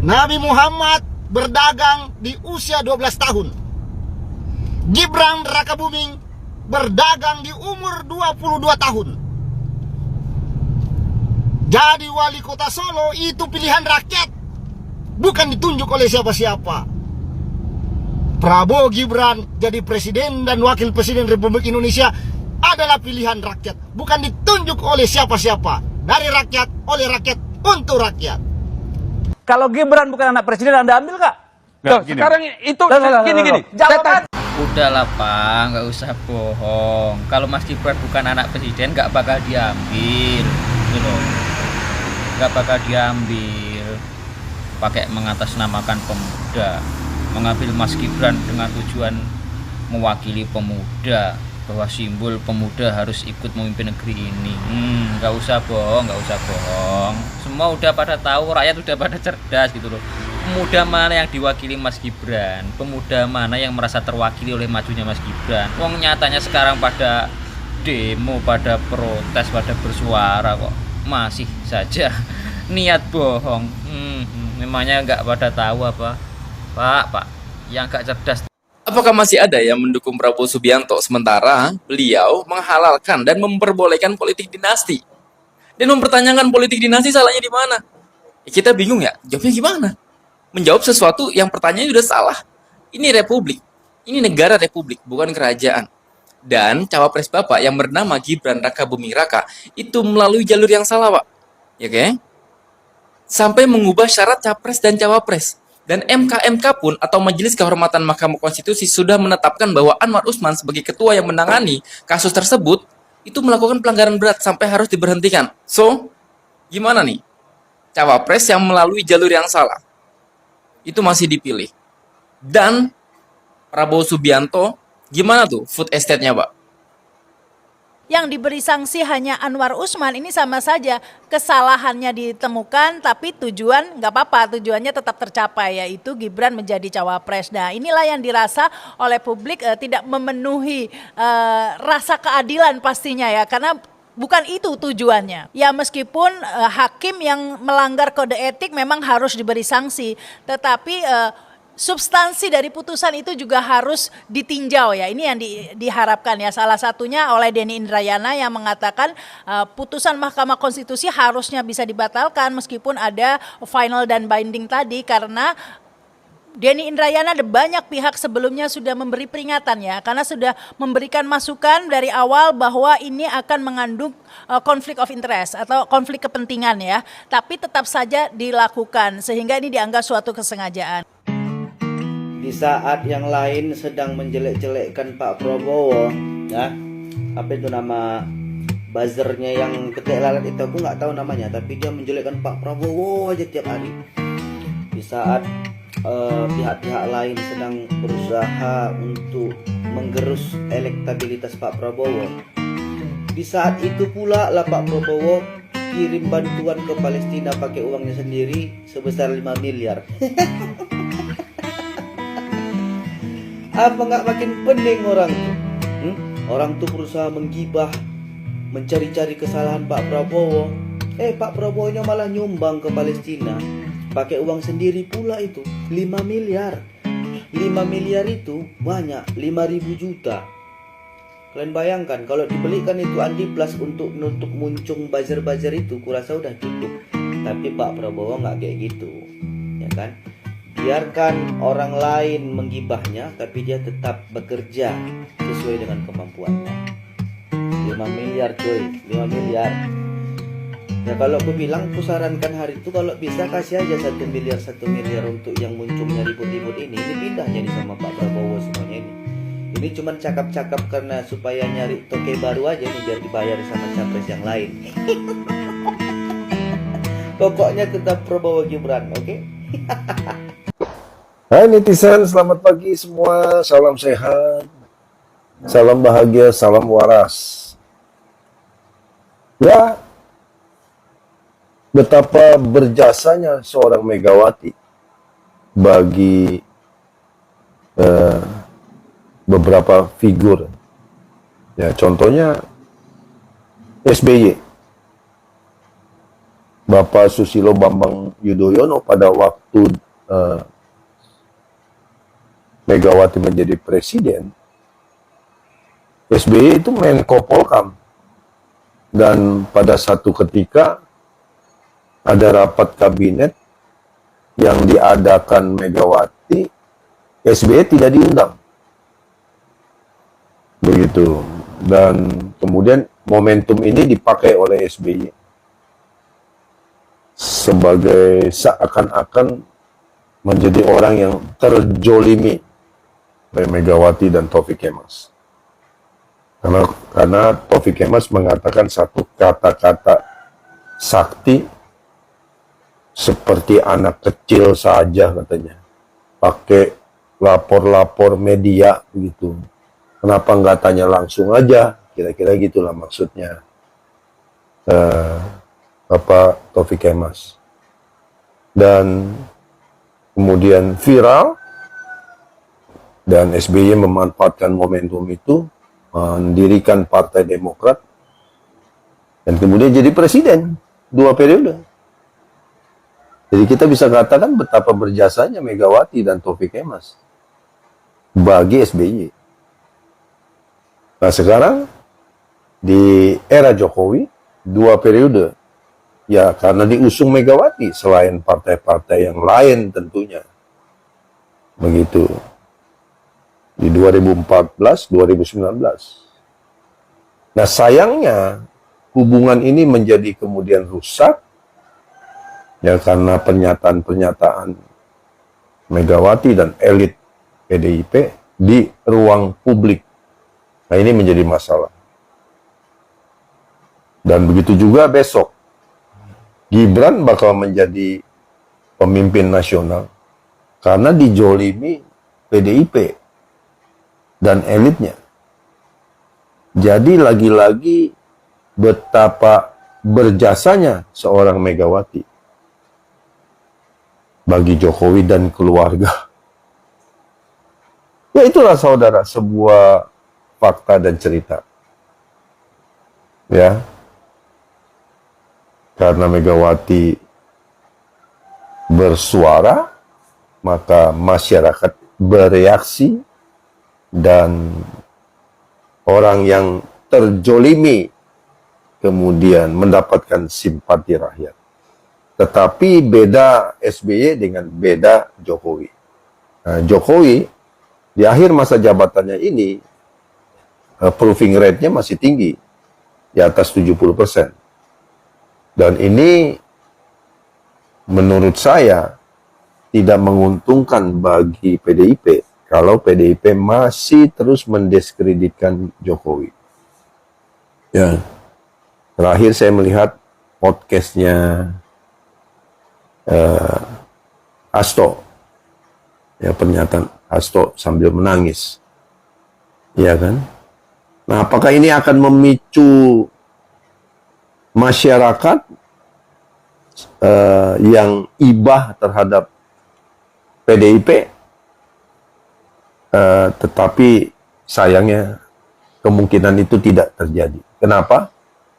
Nabi Muhammad berdagang di usia 12 tahun. Gibran Rakabuming berdagang di umur 22 tahun. Jadi wali kota Solo itu pilihan rakyat, bukan ditunjuk oleh siapa-siapa. Prabowo Gibran jadi presiden dan wakil presiden Republik Indonesia adalah pilihan rakyat, bukan ditunjuk oleh siapa-siapa. Dari rakyat, oleh rakyat, untuk rakyat. Kalau Gibran bukan anak presiden, Anda ambil nggak? Tuh, sekarang itu gini. Jawaban. Udahlah Pak, nggak usah bohong. Kalau Mas Gibran bukan anak presiden, nggak bakal diambil, gitu loh. Nggak bakal diambil. Pakai mengatasnamakan pemuda, mengambil Mas Gibran dengan tujuan mewakili pemuda, bahwa simbol pemuda harus ikut memimpin negeri ini. Nggak usah bohong, nggak usah bohong. Semua udah pada tahu, rakyat udah pada cerdas gitu loh. Pemuda mana yang diwakili Mas Gibran? Pemuda mana yang merasa terwakili oleh majunya Mas Gibran? Wong nyatanya sekarang pada demo, pada protes, pada bersuara kok masih saja niat bohong. Memangnya nggak pada tahu apa? Pak, yang nggak cerdas. Apakah masih ada yang mendukung Prabowo Subianto sementara beliau menghalalkan dan memperbolehkan politik dinasti? Dan mempertanyakan politik dinasti salahnya di mana? Kita bingung ya, jawabnya gimana? Menjawab sesuatu yang pertanyaannya sudah salah. Ini republik, ini negara republik, bukan kerajaan. Dan cawapres Bapak yang bernama Gibran Rakabuming Raka itu melalui jalur yang salah, Pak. Ya kan? Sampai mengubah syarat capres dan cawapres. Dan MK pun atau Majelis Kehormatan Mahkamah Konstitusi sudah menetapkan bahwa Anwar Usman sebagai ketua yang menangani kasus tersebut itu melakukan pelanggaran berat sampai harus diberhentikan. So, gimana nih? Cawapres yang melalui jalur yang salah itu masih dipilih. Dan Prabowo Subianto, gimana tuh food estate-nya, Pak? Yang diberi sanksi hanya Anwar Usman, ini sama saja kesalahannya ditemukan tapi tujuan nggak apa-apa, tujuannya tetap tercapai, yaitu Gibran menjadi cawapres. Nah, inilah yang dirasa oleh publik tidak memenuhi rasa keadilan pastinya ya, karena bukan itu tujuannya. Ya meskipun hakim yang melanggar kode etik memang harus diberi sanksi, tetapi substansi dari putusan itu juga harus ditinjau ya. Ini yang diharapkan ya. Salah satunya oleh Denny Indrayana yang mengatakan putusan Mahkamah Konstitusi harusnya bisa dibatalkan meskipun ada final dan binding tadi, karena Denny Indrayana dan banyak pihak sebelumnya sudah memberi peringatan ya, karena sudah memberikan masukan dari awal bahwa ini akan mengandung konflik of interest atau konflik kepentingan ya, tapi tetap saja dilakukan sehingga ini dianggap suatu kesengajaan. Di saat yang lain sedang menjelek-jelekkan Pak Prabowo, ya, apa itu nama buzzernya yang ketik lalat itu, aku nggak tahu namanya, tapi dia menjelekkan Pak Prabowo aja tiap hari. Di saat pihak-pihak lain sedang berusaha untuk menggerus elektabilitas Pak Prabowo, di saat itu pula lah Pak Prabowo kirim bantuan ke Palestina pakai uangnya sendiri sebesar 5 miliar. Apa nggak makin pening orang tuh? Orang tuh berusaha menggibah, mencari-cari kesalahan Pak Prabowo. Pak Prabowo-nya malah nyumbang ke Palestina pakai uang sendiri pula itu 5 miliar. 5 miliar itu banyak, 5.000 juta. Kalian bayangkan kalau dibelikan itu Andi Plus untuk nutup muncung buzzer-buzzer itu, kurasa udah cukup. Tapi Pak Prabowo nggak kayak gitu, ya kan? Biarkan orang lain menggibahnya, tapi dia tetap bekerja sesuai dengan kemampuannya. 5 miliar cuy, 5 miliar. Ya kalau aku bilang, aku sarankan hari itu kalau bisa kasih aja 1 miliar untuk yang muncungnya ribut-ribut ini pindah jadi sama Pak Prabowo semuanya ini. Ini cuman cakap-cakap karena supaya nyari toke baru aja nih biar dibayar sama capres yang lain. Pokoknya tetap Prabowo Gibran, oke? Hai netizen, selamat pagi semua. Salam sehat, salam bahagia, salam waras. Ya, betapa berjasanya seorang Megawati bagi beberapa figur. Ya, contohnya SBY. Bapak Susilo Bambang Yudhoyono pada waktu Megawati menjadi presiden, SBY itu Menko Polkam. Dan pada satu ketika ada rapat kabinet yang diadakan Megawati, SBY tidak diundang. Begitu. Dan kemudian momentum ini dipakai oleh SBY sebagai seakan-akan menjadi orang yang terjolimi oleh Megawati dan Taufik Kemas. Karena Taufik Kemas mengatakan satu kata-kata sakti seperti anak kecil saja katanya. Pakai lapor-lapor media begitu. Kenapa nggak tanya langsung aja? Kira-kira gitulah maksudnya. Taufik Kemas. Dan kemudian viral dan SBY memanfaatkan momentum itu mendirikan Partai Demokrat dan kemudian jadi presiden 2 periode. Jadi kita bisa katakan betapa berjasanya Megawati dan Taufik Kemas bagi SBY. Nah sekarang di era Jokowi 2 periode, ya karena diusung Megawati selain partai-partai yang lain tentunya. Begitu. Di 2014, 2019. Nah sayangnya hubungan ini menjadi kemudian rusak ya karena pernyataan-pernyataan Megawati dan elit PDIP di ruang publik. Nah ini menjadi masalah. Dan begitu juga besok Gibran bakal menjadi pemimpin nasional karena dijolimi PDIP dan elitnya. Jadi lagi-lagi betapa berjasanya seorang Megawati bagi Jokowi dan keluarga. Ya itulah saudara sebuah fakta dan cerita. Ya. Karena Megawati bersuara, maka masyarakat bereaksi dan orang yang terjolimi kemudian mendapatkan simpati rakyat. Tetapi beda SBY dengan beda Jokowi. Nah, Jokowi di akhir masa jabatannya ini approving rate-nya masih tinggi, di atas 70%. Dan ini menurut saya tidak menguntungkan bagi PDIP kalau PDIP masih terus mendiskreditkan Jokowi. Ya. Terakhir saya melihat podcastnya Hasto. Ya, pernyataan Hasto sambil menangis. Ya kan? Nah, apakah ini akan memicu masyarakat yang ibah terhadap PDIP? Tetapi sayangnya kemungkinan itu tidak terjadi. Kenapa?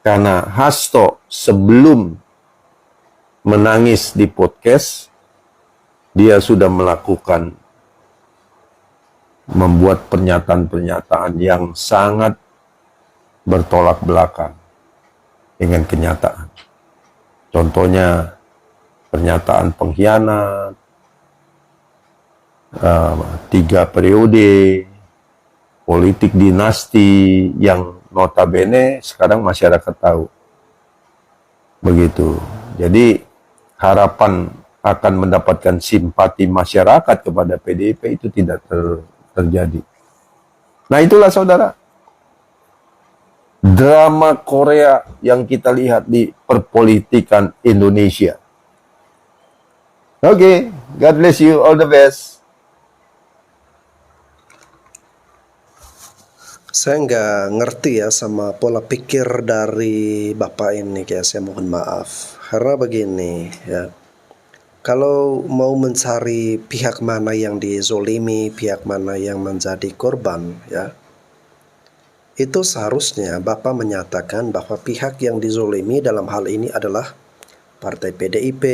Karena Hasto sebelum menangis di podcast, dia sudah membuat pernyataan-pernyataan yang sangat bertolak belakang dengan kenyataan. Contohnya pernyataan pengkhianat, 3 periode, politik dinasti yang notabene sekarang masyarakat tahu. Begitu. Jadi harapan akan mendapatkan simpati masyarakat kepada PDIP itu tidak terjadi. Nah itulah saudara. Drama Korea yang kita lihat di perpolitikan Indonesia. Oke, God bless you, all the best. Saya nggak ngerti ya sama pola pikir dari Bapak ini, ya saya mohon maaf. Karena begini ya, kalau mau mencari pihak mana yang dizolimi, pihak mana yang menjadi korban ya, itu seharusnya Bapak menyatakan bahwa pihak yang dizolimi dalam hal ini adalah Partai PDIP,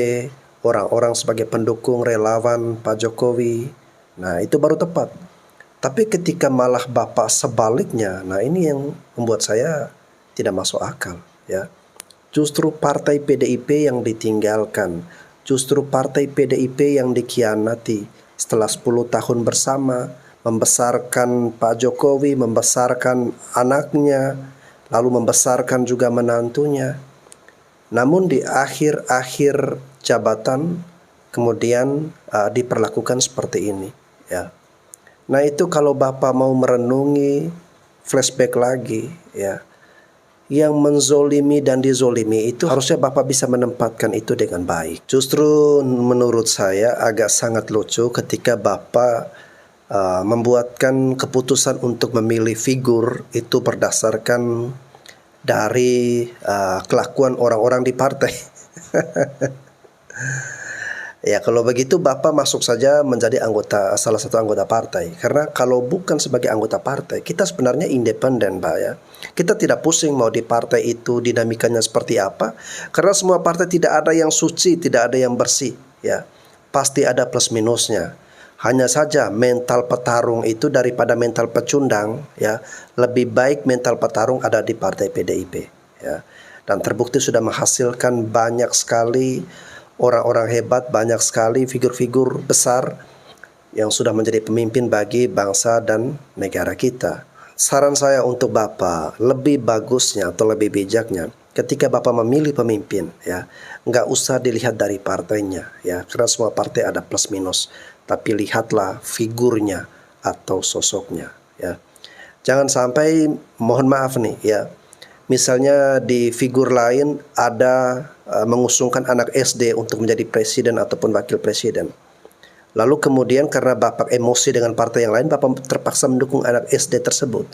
orang-orang sebagai pendukung relawan Pak Jokowi. Nah, itu baru tepat. Tapi ketika malah Bapak sebaliknya, nah ini yang membuat saya tidak masuk akal, ya. Justru Partai PDIP yang ditinggalkan, justru Partai PDIP yang dikhianati setelah 10 tahun bersama, membesarkan Pak Jokowi, membesarkan anaknya, lalu membesarkan juga menantunya. Namun di akhir-akhir jabatan kemudian diperlakukan seperti ini, ya. Nah, itu kalau Bapak mau merenungi, flashback lagi, ya. Yang menzolimi dan dizolimi itu harusnya Bapak bisa menempatkan itu dengan baik. Justru menurut saya agak sangat lucu ketika Bapak membuatkan keputusan untuk memilih figur itu berdasarkan dari kelakuan orang-orang di partai. Ya, kalau begitu Bapak masuk saja menjadi salah satu anggota partai. Karena kalau bukan sebagai anggota partai, kita sebenarnya independen, Pak, ya. Kita tidak pusing mau di partai itu dinamikanya seperti apa. Karena semua partai tidak ada yang suci, tidak ada yang bersih, ya. Pasti ada plus minusnya. Hanya saja mental petarung itu daripada mental pecundang, ya. Lebih baik mental petarung ada di Partai PDIP, ya. Dan terbukti sudah menghasilkan banyak sekali orang-orang hebat, banyak sekali figur-figur besar yang sudah menjadi pemimpin bagi bangsa dan negara kita. Saran saya untuk Bapak, lebih bagusnya atau lebih bijaknya ketika Bapak memilih pemimpin, ya, nggak usah dilihat dari partainya, ya, karena semua partai ada plus minus, tapi lihatlah figurnya atau sosoknya, ya. Jangan sampai, mohon maaf nih, ya, misalnya di figur lain ada mengusungkan anak SD untuk menjadi presiden ataupun wakil presiden. Lalu kemudian karena Bapak emosi dengan partai yang lain, Bapak terpaksa mendukung anak SD tersebut.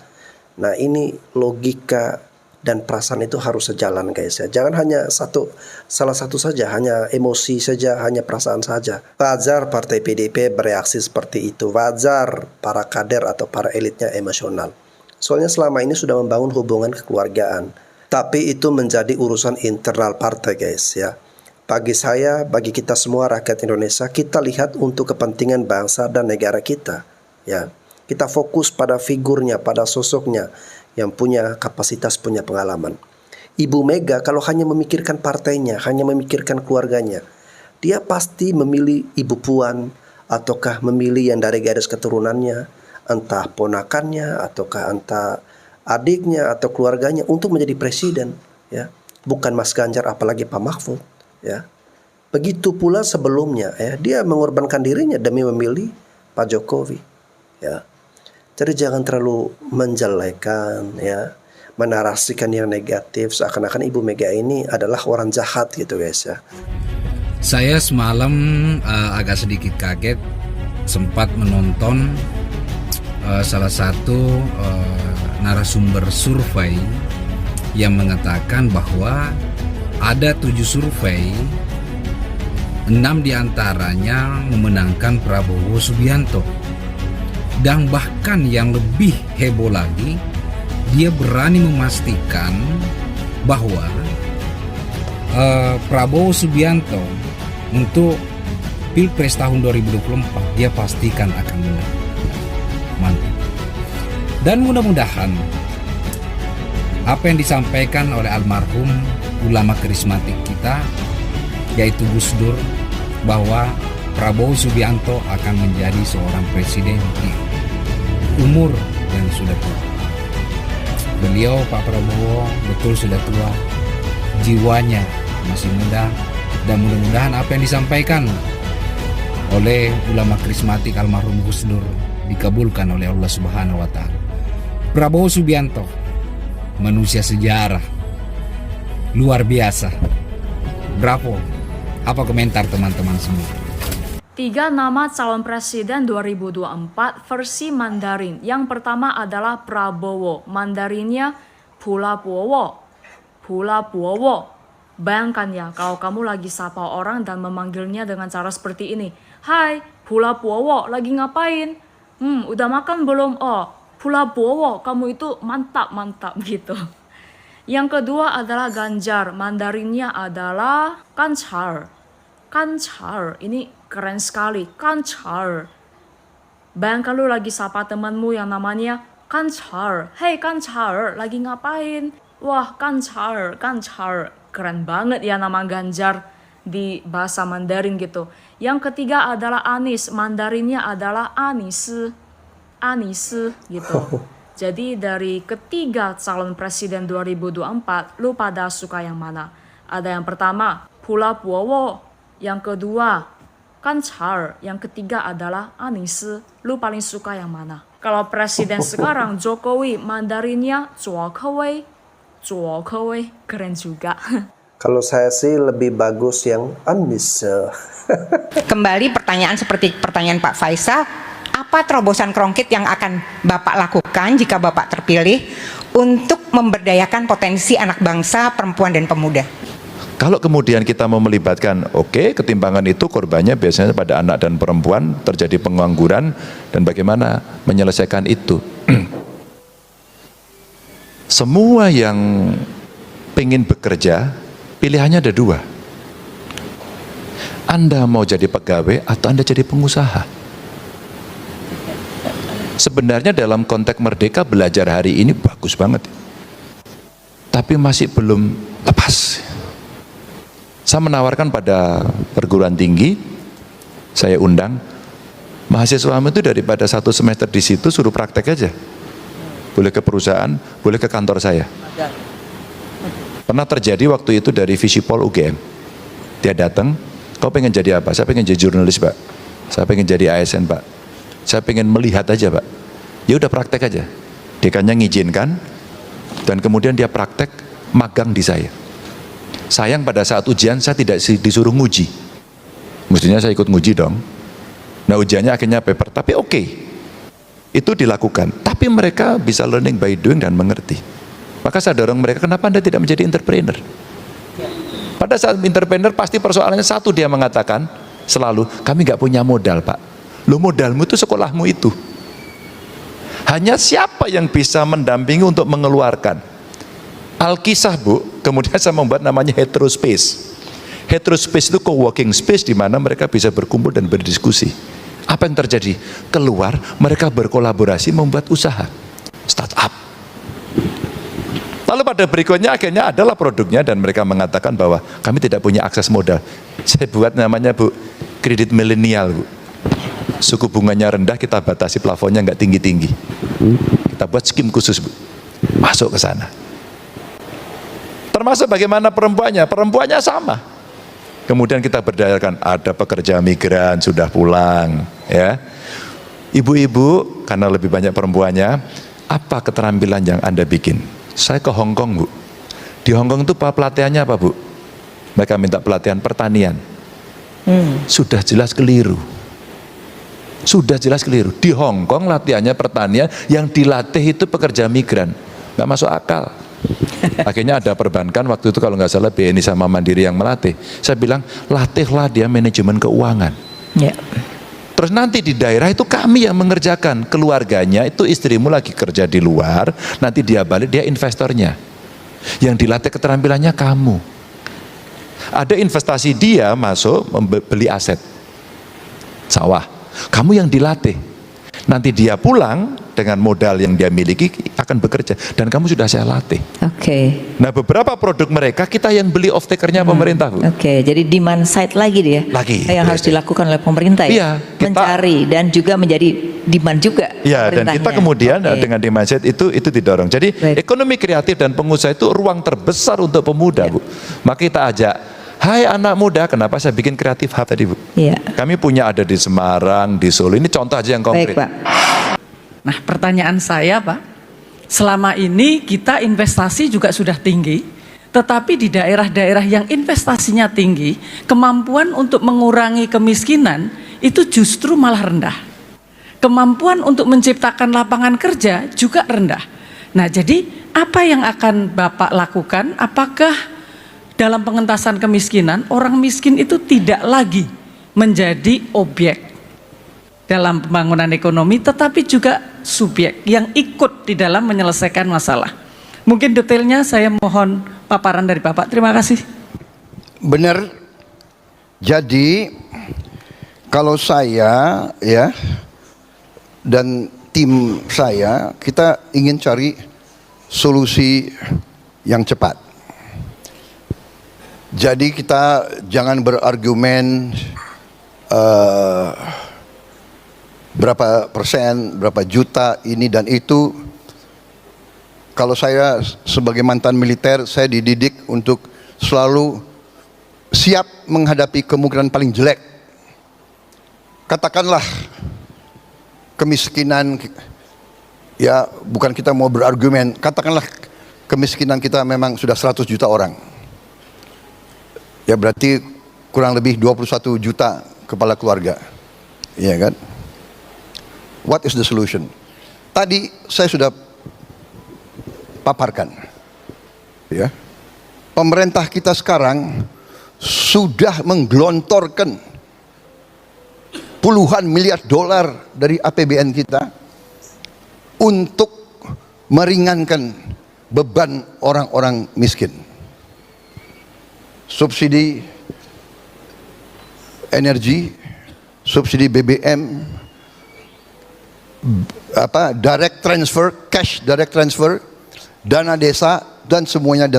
Nah, ini logika dan perasaan itu harus sejalan, guys, ya. Jangan hanya salah satu saja, hanya emosi saja, hanya perasaan saja. Wajar Partai PDIP bereaksi seperti itu. Wajar para kader atau para elitnya emosional. Soalnya selama ini sudah membangun hubungan kekeluargaan. Tapi itu menjadi urusan internal partai, guys, ya. Bagi saya, bagi kita semua rakyat Indonesia, kita lihat untuk kepentingan bangsa dan negara kita, ya. Kita fokus pada figurnya, pada sosoknya yang punya kapasitas, punya pengalaman. Ibu Mega kalau hanya memikirkan partainya, hanya memikirkan keluarganya, dia pasti memilih Ibu Puan ataukah memilih yang dari garis keturunannya, entah ponakannya ataukah entah adiknya atau keluarganya untuk menjadi presiden, ya. Bukan Mas Ganjar apalagi Pak Mahfud, ya. Begitu pula sebelumnya, ya, dia mengorbankan dirinya demi memilih Pak Jokowi, ya. Jadi jangan terlalu menjelekan, ya, menarasikan yang negatif seakan-akan Ibu Mega ini adalah orang jahat gitu, guys, ya. Saya semalam agak sedikit kaget sempat menonton salah satu narasumber survei yang mengatakan bahwa ada 7 survei, 6 diantaranya memenangkan Prabowo Subianto. Dan bahkan yang lebih heboh lagi, dia berani memastikan bahwa Prabowo Subianto untuk Pilpres tahun 2024 dia pastikan akan menang. Mantap. Dan mudah-mudahan apa yang disampaikan oleh almarhum ulama karismatik kita, yaitu Gus Dur, bahwa Prabowo Subianto akan menjadi seorang presiden di umur yang sudah tua. Beliau, Pak Prabowo, betul sudah tua, jiwanya masih muda, dan mudah-mudahan apa yang disampaikan oleh ulama karismatik almarhum Gus Dur dikabulkan oleh Allah Subhanahu wa Ta'ala. Prabowo Subianto, manusia sejarah, luar biasa. Bravo. Apa komentar teman-teman semua? 3 nama calon presiden 2024 versi Mandarin. Yang pertama adalah Prabowo. Mandarinnya Phulapuowo. Phulapuowo. Bayangkan ya, kalau kamu lagi sapa orang dan memanggilnya dengan cara seperti ini. Hai, Phulapuowo, lagi ngapain? Udah makan belum? Oh, Phulapuowo, kamu itu mantap gitu. Yang kedua adalah Ganjar, Mandarinnya adalah Kancar. Kancar, ini keren sekali, Kancar. Bayangkan lu lagi sapa temanmu yang namanya Kancar. Hey Kancar, lagi ngapain? Wah Kancar, Kancar. Keren banget ya nama Ganjar di bahasa Mandarin gitu. Yang ketiga adalah Anies, Mandarinnya adalah Anis. Anis gitu. Jadi dari ketiga calon presiden 2024, lu pada suka yang mana? Ada yang pertama, Prabowo. Yang kedua, Kancar. Yang ketiga adalah Anies. Lu paling suka yang mana? Kalau presiden sekarang, Jokowi, Mandarinnya Jokowi. Jokowi. Keren juga. Kalau saya sih lebih bagus yang Anies. Kembali pertanyaan seperti pertanyaan Pak Faisal, apa terobosan konkret yang akan Bapak lakukan jika Bapak terpilih untuk memberdayakan potensi anak bangsa, perempuan dan pemuda? Kalau kemudian kita mau melibatkan, oke, ketimpangan itu korbannya biasanya pada anak dan perempuan, terjadi pengangguran, dan bagaimana menyelesaikan itu. Semua yang pengen bekerja, pilihannya ada dua. Anda mau jadi pegawai atau Anda jadi pengusaha. Sebenarnya dalam konteks merdeka belajar hari ini bagus banget. Tapi masih belum lepas. Saya menawarkan pada perguruan tinggi, saya undang, mahasiswamu itu daripada 1 semester di situ suruh praktek aja. Boleh ke perusahaan, boleh ke kantor saya. Pernah terjadi waktu itu dari Visipol UGM. Dia datang, kau pengen jadi apa? Saya pengen jadi jurnalis Pak. Saya pengen jadi ASN Pak. Saya pengen melihat aja Pak. Ya udah praktek aja. Dekannya ngizinkan, dan kemudian dia praktek magang di saya. Sayang pada saat ujian saya tidak disuruh nguji. Mestinya saya ikut nguji dong. Nah ujiannya akhirnya paper, tapi oke. Itu dilakukan. Tapi mereka bisa learning by doing dan mengerti. Maka saya dorong mereka, kenapa Anda tidak menjadi entrepreneur? Pada saat entrepreneur pasti persoalannya satu, dia mengatakan selalu, kami nggak punya modal Pak. Lo modalmu itu sekolahmu itu. Hanya siapa yang bisa mendampingi untuk mengeluarkan. Alkisah Bu, kemudian saya membuat namanya Heterospace. Heterospace itu co-working space di mana mereka bisa berkumpul dan berdiskusi. Apa yang terjadi? Keluar, mereka berkolaborasi membuat usaha. Startup. Lalu pada berikutnya akhirnya adalah produknya dan mereka mengatakan bahwa kami tidak punya akses modal. Saya buat namanya Bu, kredit milenial Bu. Suku bunganya rendah, kita batasi plafonnya nggak tinggi-tinggi. Kita buat skim khusus Bu. Masuk ke sana. Termasuk bagaimana perempuannya? Perempuannya sama. Kemudian kita berdayakan, ada pekerja migran sudah pulang, ya. Ibu-ibu, karena lebih banyak perempuannya, apa keterampilan yang Anda bikin? Saya ke Hong Kong Bu. Di Hong Kong itu pelatihannya apa Bu? Mereka minta pelatihan pertanian. Sudah jelas keliru. Sudah jelas keliru. Di Hong Kong latihannya pertanian, yang dilatih itu pekerja migran. Nggak masuk akal. Akhirnya ada perbankan waktu itu kalau nggak salah BNI sama Mandiri yang melatih. Saya bilang, latihlah dia manajemen keuangan. Terus nanti di daerah itu kami yang mengerjakan. Keluarganya itu istrimu lagi kerja di luar, nanti dia balik, dia investornya. Yang dilatih keterampilannya kamu. Ada investasi dia masuk membeli aset sawah. Kamu yang dilatih. Nanti dia pulang dengan modal yang dia miliki akan bekerja dan kamu sudah saya latih. Nah beberapa produk mereka kita yang beli off takernya pemerintah Bu. Jadi demand side lagi dia. Yang harus dilakukan oleh pemerintah ya. Mencari dan juga menjadi demand juga. Ya dan kita kemudian dengan demand side itu didorong. Jadi ekonomi kreatif dan pengusaha itu ruang terbesar untuk pemuda Bu. Maka kita ajak, hai anak muda, kenapa saya bikin kreatif hub tadi Bu? Kami punya ada di Semarang, di Solo. Ini contoh aja yang konkret. Baik, Pak. Nah pertanyaan saya Pak, selama ini kita investasi juga sudah tinggi, tetapi di daerah-daerah yang investasinya tinggi, kemampuan untuk mengurangi kemiskinan itu justru malah rendah. Kemampuan untuk menciptakan lapangan kerja juga rendah. Nah jadi apa yang akan Bapak lakukan? Apakah dalam pengentasan kemiskinan, orang miskin itu tidak lagi menjadi objek dalam pembangunan ekonomi, tetapi juga subjek yang ikut di dalam menyelesaikan masalah. Mungkin detailnya saya mohon paparan dari Bapak. Terima kasih. Benar. Jadi kalau saya ya dan tim saya, kita ingin cari solusi yang cepat. Jadi kita jangan berargumen berapa persen, berapa juta ini dan itu. Kalau saya sebagai mantan militer, saya dididik untuk selalu siap menghadapi kemungkinan paling jelek. Katakanlah kemiskinan, ya bukan kita mau berargumen, katakanlah kemiskinan kita memang sudah 100 juta orang. Ya berarti kurang lebih 21 juta kepala keluarga. Iya kan? What is the solution? Tadi saya sudah paparkan. Ya. Pemerintah kita sekarang sudah menggelontorkan puluhan miliar dolar dari APBN kita untuk meringankan beban orang-orang miskin. Subsidi energi, subsidi BBM, direct transfer, cash direct transfer, dana desa dan semuanya.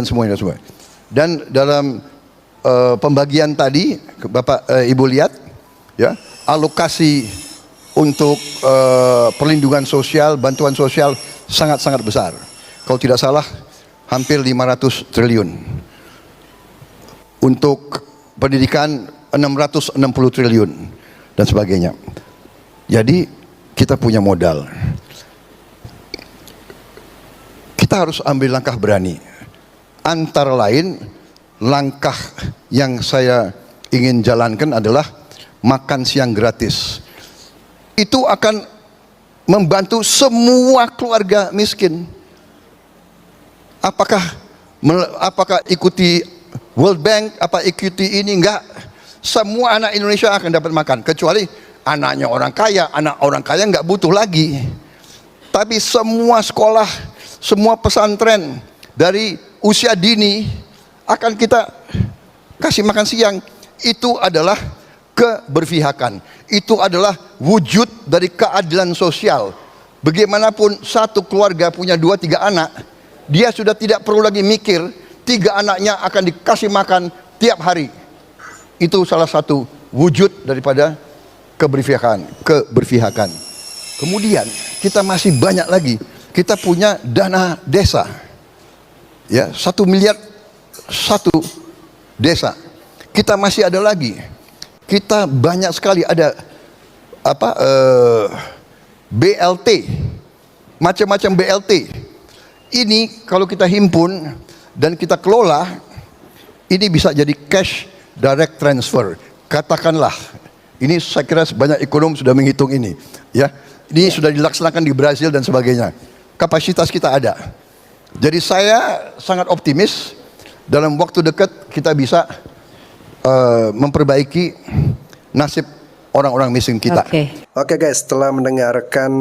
Dan dalam pembagian tadi, Bapak Ibu lihat, ya alokasi untuk perlindungan sosial, bantuan sosial sangat-sangat besar. Kalau tidak salah, hampir 500 triliun. Untuk pendidikan 660 triliun dan sebagainya. Jadi kita punya modal. Kita harus ambil langkah berani. Antara lain, langkah yang saya ingin jalankan adalah makan siang gratis. Itu akan membantu semua keluarga miskin. Apakah ikuti World Bank, apa ikuti ini? Enggak. Semua anak Indonesia akan dapat makan, kecuali anaknya orang kaya. Anak orang kaya enggak butuh lagi. Tapi semua sekolah, semua pesantren dari usia dini akan kita kasih makan siang. Itu adalah keberpihakan. Itu adalah wujud dari keadilan sosial. Bagaimanapun satu keluarga punya 2-3 anak, dia sudah tidak perlu lagi mikir 3 anaknya akan dikasih makan tiap hari. Itu salah satu wujud daripada keberpihakan. Kemudian kita masih banyak lagi. Kita punya dana desa, ya 1 miliar satu desa. Kita masih ada lagi. Kita banyak sekali ada BLT, macam-macam BLT. Ini kalau kita himpun dan kita kelola, ini bisa jadi cash direct transfer. Katakanlah, ini saya kira banyak ekonom sudah menghitung ini, ya. Ini sudah dilaksanakan di Brazil dan sebagainya. Kapasitas kita ada. Jadi saya sangat optimis dalam waktu dekat kita bisa memperbaiki nasib orang-orang miskin kita. Oke guys, setelah mendengarkan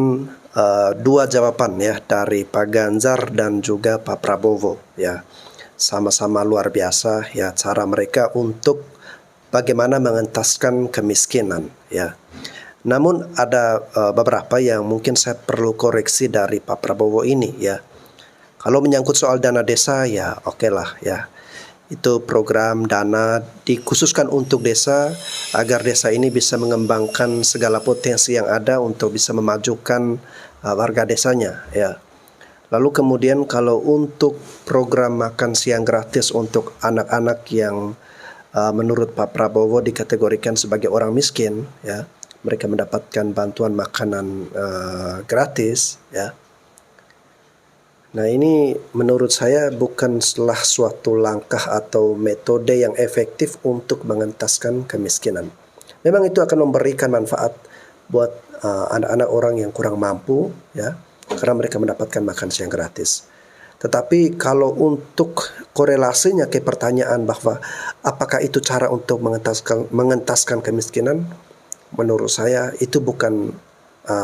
dua jawaban ya dari Pak Ganjar dan juga Pak Prabowo, ya sama-sama luar biasa ya cara mereka untuk bagaimana mengentaskan kemiskinan, ya. Namun ada beberapa yang mungkin saya perlu koreksi dari Pak Prabowo ini, ya. Kalau menyangkut soal dana desa, ya oke lah, ya. Itu program dana dikhususkan untuk desa agar desa ini bisa mengembangkan segala potensi yang ada untuk bisa memajukan warga desanya, ya. Lalu kemudian kalau untuk program makan siang gratis untuk anak-anak yang menurut Pak Prabowo dikategorikan sebagai orang miskin, ya, mereka mendapatkan bantuan makanan gratis, ya. Nah ini menurut saya bukanlah suatu langkah atau metode yang efektif untuk mengentaskan kemiskinan. Memang itu akan memberikan manfaat buat anak-anak orang yang kurang mampu, ya, karena mereka mendapatkan makan siang gratis. Tetapi kalau untuk korelasinya ke pertanyaan bahwa apakah itu cara untuk mengentaskan kemiskinan, menurut saya itu bukan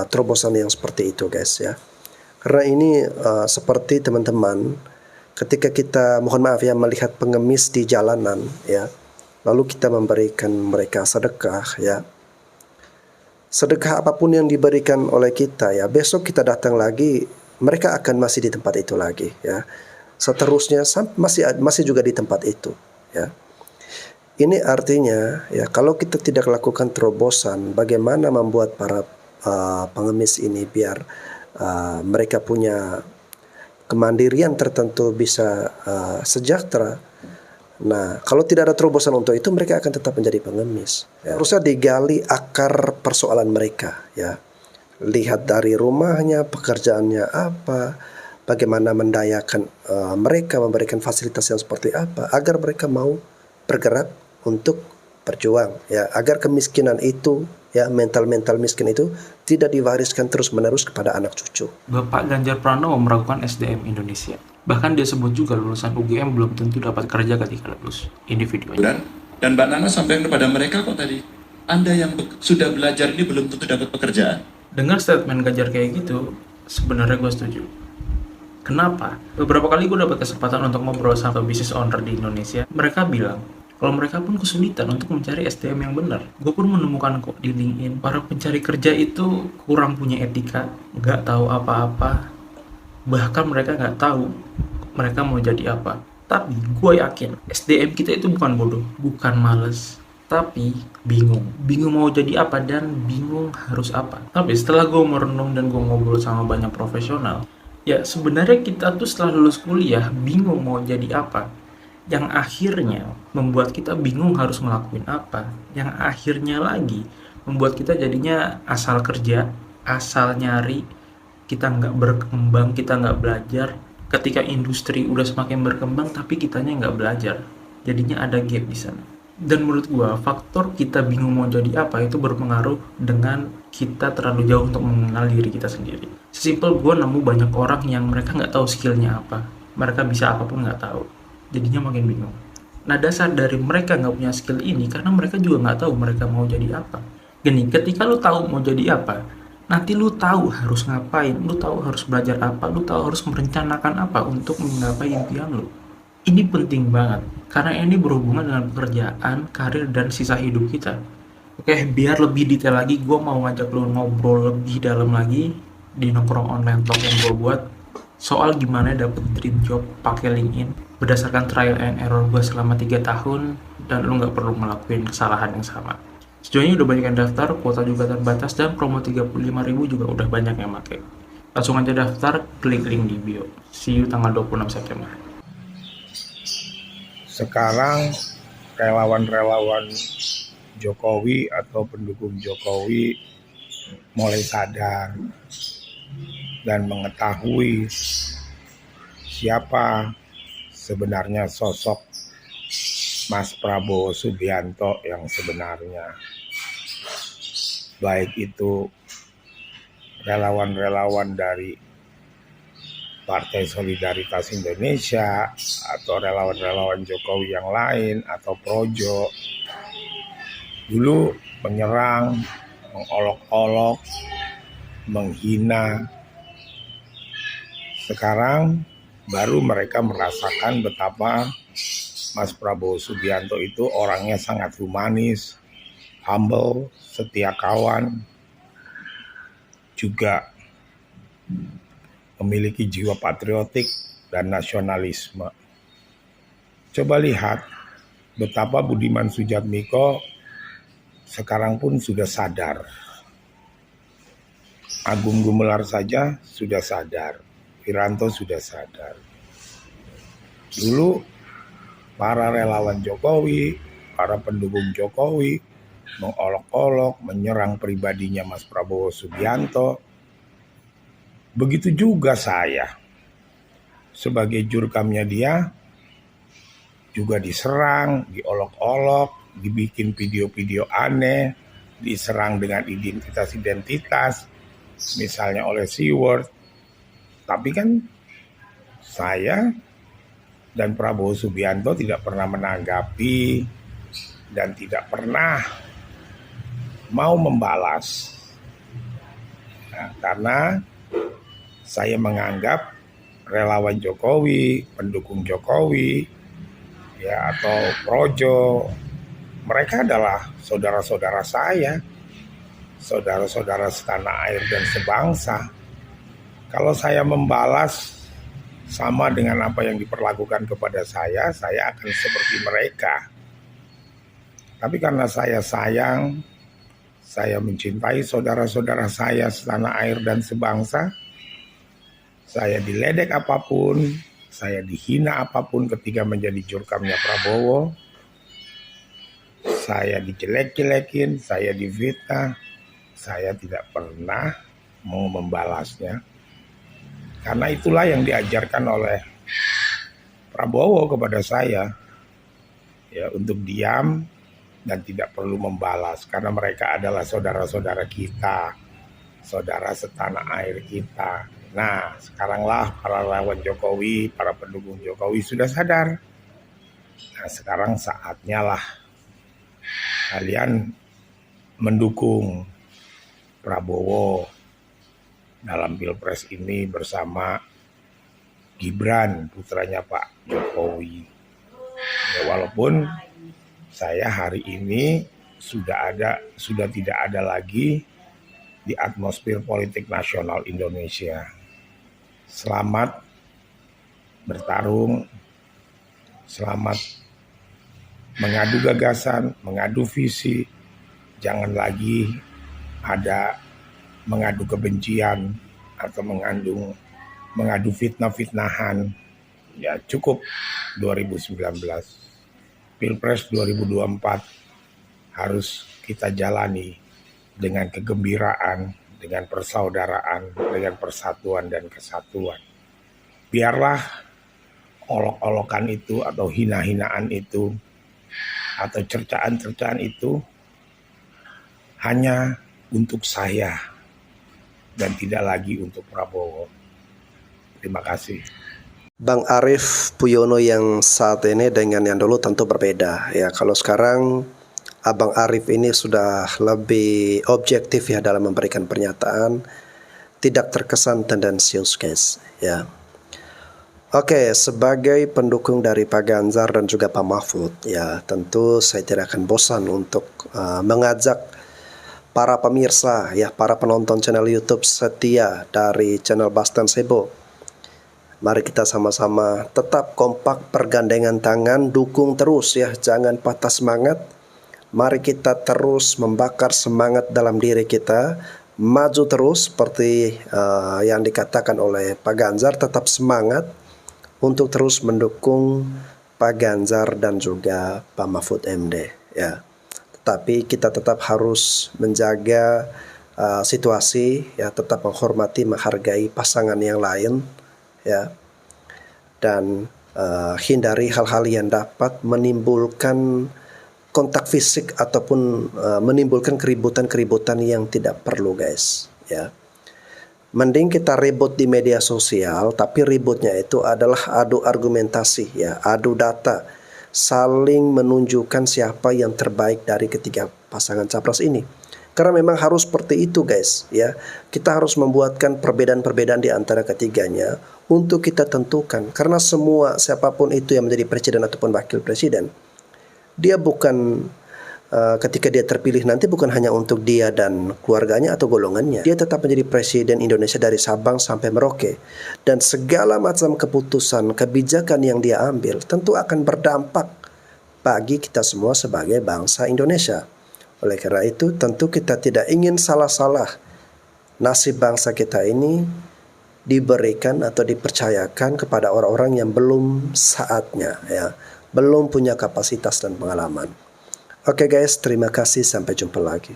terobosan yang seperti itu, guys, ya. Karena ini seperti teman-teman ketika kita, mohon maaf ya, melihat pengemis di jalanan ya, lalu kita memberikan mereka sedekah ya, sedekah apapun yang diberikan oleh kita ya, besok kita datang lagi, mereka akan masih di tempat itu lagi ya, seterusnya masih juga di tempat itu ya. Ini artinya ya, kalau kita tidak lakukan terobosan, bagaimana membuat para pengemis ini biar mereka punya kemandirian tertentu, bisa sejahtera. Nah, kalau tidak ada terobosan untuk itu, mereka akan tetap menjadi pengemis. Ya. Harusnya digali akar persoalan mereka. Ya, lihat dari rumahnya, pekerjaannya apa, bagaimana mendayakan mereka, memberikan fasilitas yang seperti apa, agar mereka mau bergerak untuk berjuang. Ya, agar kemiskinan itu, ya, mental miskin itu tidak diwariskan terus-menerus kepada anak cucu. Bapak Ganjar Pranowo meragukan SDM Indonesia. Bahkan dia sebut juga lulusan UGM belum tentu dapat kerja ketika lulus. Ini videonya. Dan Mbak Nana sampaikan kepada mereka kok tadi, Anda yang sudah belajar ini belum tentu dapat pekerjaan. Dengar statement Ganjar kayak gitu, sebenarnya gue setuju. Kenapa? Beberapa kali gue dapat kesempatan untuk ngobrol sama business owner di Indonesia. Mereka bilang, kalau mereka pun kesulitan untuk mencari SDM yang benar. Gue pun menemukan kok di LinkedIn, para pencari kerja itu kurang punya etika, nggak tahu apa-apa, bahkan mereka nggak tahu mereka mau jadi apa. Tapi gue yakin SDM kita itu bukan bodoh, bukan males, tapi bingung mau jadi apa dan bingung harus apa. Tapi setelah gue merenung dan gue ngobrol sama banyak profesional, ya sebenarnya kita tuh setelah lulus kuliah bingung mau jadi apa, yang akhirnya membuat kita bingung harus ngelakuin apa, yang akhirnya lagi membuat kita jadinya asal kerja, asal nyari, kita nggak berkembang, kita nggak belajar. Ketika industri udah semakin berkembang tapi kitanya nggak belajar, jadinya ada gap di sana. Dan menurut gua faktor kita bingung mau jadi apa itu berpengaruh dengan kita terlalu jauh untuk mengenal diri kita sendiri. Sesimpel gua nemu banyak orang yang mereka nggak tahu skillnya apa, mereka bisa apapun nggak tahu, jadinya makin bingung. Nah, dasar dari mereka nggak punya skill ini karena mereka juga nggak tahu mereka mau jadi apa. Gini, ketika lu tahu mau jadi apa, nanti lu tahu harus ngapain, lu tahu harus belajar apa, lu tahu harus merencanakan apa untuk menggapai impian lu. Ini penting banget, karena ini berhubungan dengan pekerjaan, karir, dan sisa hidup kita. Oke, biar lebih detail lagi, gue mau ngajak lu ngobrol lebih dalam lagi di nongkrong online talk yang gue buat soal gimana dapet dream job pakai LinkedIn berdasarkan trial and error gue selama 3 tahun, dan lu nggak perlu ngelakuin kesalahan yang sama. Sejauh ini udah banyak yang daftar, kuota juga terbatas, dan promo 35.000 juga udah banyak yang pakai. Langsung aja daftar, klik link di bio. See you tanggal 26 September. Sekarang relawan-relawan Jokowi atau pendukung Jokowi mulai sadar dan mengetahui siapa sebenarnya sosok Mas Prabowo Subianto yang sebenarnya. Baik itu relawan-relawan dari Partai Solidaritas Indonesia atau relawan-relawan Jokowi yang lain atau Projo, dulu menyerang, mengolok-olok, menghina. Sekarang baru mereka merasakan betapa Mas Prabowo Subianto itu orangnya sangat humanis, humble, setia kawan, juga memiliki jiwa patriotik dan nasionalisme. Coba lihat betapa Budiman Sujatmiko sekarang pun sudah sadar. Agung Gumelar saja sudah sadar. Wiranto sudah sadar. Dulu para relawan Jokowi, para pendukung Jokowi mengolok-olok, menyerang pribadinya Mas Prabowo Subianto. Begitu juga saya sebagai jurkamnya dia juga diserang, diolok-olok, dibikin video-video aneh, diserang dengan identitas-identitas, misalnya oleh Seward. Tapi kan saya dan Prabowo Subianto tidak pernah menanggapi dan tidak pernah mau membalas. Nah, karena saya menganggap relawan Jokowi, pendukung Jokowi, ya atau projo, mereka adalah saudara-saudara saya, saudara-saudara setanah air dan sebangsa. Kalau saya membalas sama dengan apa yang diperlakukan kepada saya akan seperti mereka. Tapi karena saya sayang, saya mencintai saudara-saudara saya setanah air dan sebangsa, saya diledek apapun, saya dihina apapun ketika menjadi jurkamnya Prabowo, saya dijelek-jelekin, saya difitnah, saya tidak pernah mau membalasnya. Karena itulah yang diajarkan oleh Prabowo kepada saya, ya, untuk diam dan tidak perlu membalas. Karena mereka adalah saudara-saudara kita, saudara setanah air kita. Nah, sekaranglah para lawan Jokowi, para pendukung Jokowi sudah sadar. Nah, sekarang saatnya lah kalian mendukung Prabowo dalam Pilpres ini bersama Gibran, putranya Pak Jokowi. Ya, walaupun saya hari ini sudah tidak ada lagi di atmosfer politik nasional Indonesia. Selamat bertarung, selamat mengadu gagasan, mengadu visi. Jangan lagi ada mengadu kebencian atau mengadu fitnah-fitnahan. Ya, cukup 2019. Pilpres 2024 harus kita jalani dengan kegembiraan, dengan persaudaraan, dengan persatuan dan kesatuan. Biarlah olok-olokan itu atau hina-hinaan itu atau cercaan-cercaan itu hanya untuk saya dan tidak lagi untuk Prabowo. Terima kasih. Bang Arief Puyono yang saat ini dengan yang dulu tentu berbeda ya. Kalau sekarang Abang Arief ini sudah lebih objektif ya dalam memberikan pernyataan, tidak terkesan tendensius guys ya. Oke, sebagai pendukung dari Pak Ganjar dan juga Pak Mahfud ya, tentu saya tidak akan bosan untuk mengajak para pemirsa ya, para penonton channel YouTube setia dari channel Bastan Sebo. Mari kita sama-sama tetap kompak, pergandengan tangan, dukung terus ya, jangan patah semangat. Mari kita terus membakar semangat dalam diri kita, maju terus seperti yang dikatakan oleh Pak Ganjar, tetap semangat untuk terus mendukung Pak Ganjar dan juga Pak Mahfud MD ya. Tapi kita tetap harus menjaga situasi ya, tetap menghormati, menghargai pasangan yang lain ya, dan hindari hal-hal yang dapat menimbulkan kontak fisik ataupun menimbulkan keributan-keributan yang tidak perlu guys ya. Mending kita ribut di media sosial, tapi ributnya itu adalah adu argumentasi ya, adu data, saling menunjukkan siapa yang terbaik dari ketiga pasangan capres ini. Karena memang harus seperti itu guys ya. Kita harus membuatkan perbedaan-perbedaan di antara ketiganya untuk kita tentukan. Karena semua siapapun itu yang menjadi presiden ataupun wakil presiden, dia bukan ketika dia terpilih nanti bukan hanya untuk dia dan keluarganya atau golongannya. Dia tetap menjadi presiden Indonesia dari Sabang sampai Merauke. Dan segala macam keputusan, kebijakan yang dia ambil tentu akan berdampak bagi kita semua sebagai bangsa Indonesia. Oleh karena itu tentu kita tidak ingin salah-salah nasib bangsa kita ini diberikan atau dipercayakan kepada orang-orang yang belum saatnya ya, belum punya kapasitas dan pengalaman. Oke guys, terima kasih, sampai jumpa lagi.